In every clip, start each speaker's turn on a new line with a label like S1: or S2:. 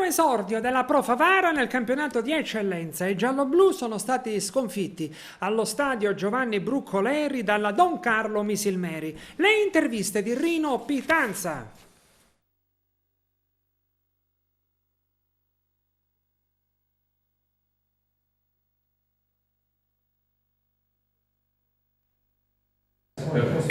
S1: esordio della Pro Favara nel campionato di eccellenza. I gialloblu sono stati sconfitti allo stadio Giovanni Bruccoleri dalla Don Carlo Misilmeri. Le interviste di Rino Pitanza.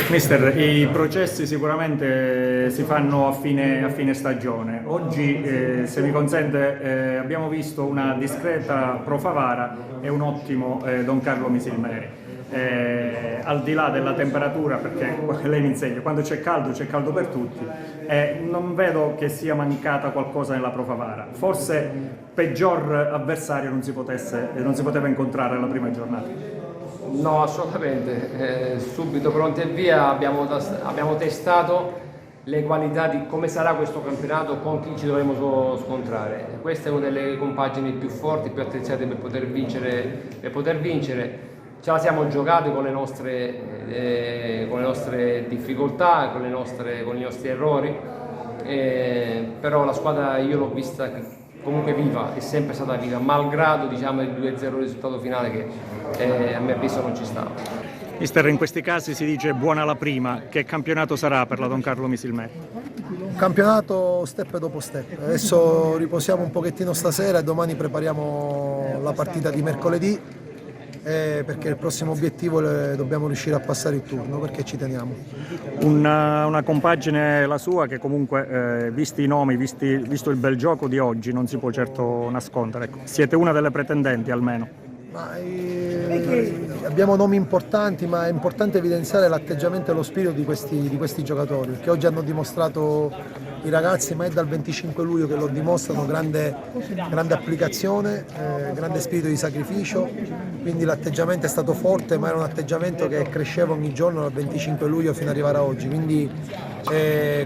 S2: Mister, i processi sicuramente si fanno a fine stagione. Oggi, se mi consente, abbiamo visto una discreta Pro Favara e un ottimo Don Carlo Misilmeri. Al di là della temperatura, perché lei mi insegna, quando c'è caldo per tutti, non vedo che sia mancata qualcosa nella Pro Favara. Forse peggior avversario non si poteva incontrare alla prima giornata.
S3: No, assolutamente, subito pronti e via abbiamo testato le qualità di come sarà questo campionato, con chi ci dovremo scontrare. Questa è una delle compagini più forti, più attrezzate per poter vincere. Ce la siamo giocati con le nostre difficoltà, con i nostri errori, però la squadra io l'ho vista comunque viva, è sempre stata viva, malgrado il 2-0 risultato finale che a mio avviso non ci stava.
S2: Mister, in questi casi si dice buona la prima. Che campionato sarà per la Don Carlo Misilmeri?
S4: Campionato step dopo step. Adesso riposiamo un pochettino stasera e domani prepariamo la partita di mercoledì, perché il prossimo obiettivo dobbiamo riuscire a passare il turno, perché ci teniamo.
S2: Una compagine la sua che comunque, visti i nomi, visto il bel gioco di oggi, non si può certo nascondere. Ecco, siete una delle pretendenti almeno.
S4: Abbiamo nomi importanti, ma è importante evidenziare l'atteggiamento e lo spirito di questi giocatori, che oggi hanno dimostrato i ragazzi, ma è dal 25 luglio che lo dimostrano, grande applicazione, grande spirito di sacrificio, quindi l'atteggiamento è stato forte, ma era un atteggiamento che cresceva ogni giorno dal 25 luglio fino ad arrivare a oggi, quindi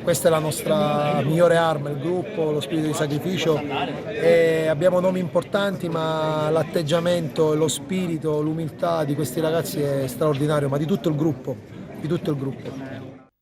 S4: questa è la nostra migliore arma, il gruppo, lo spirito di sacrificio. Abbiamo nomi importanti, ma l'atteggiamento, lo spirito, l'umiltà di questi ragazzi è straordinario, ma di tutto il gruppo.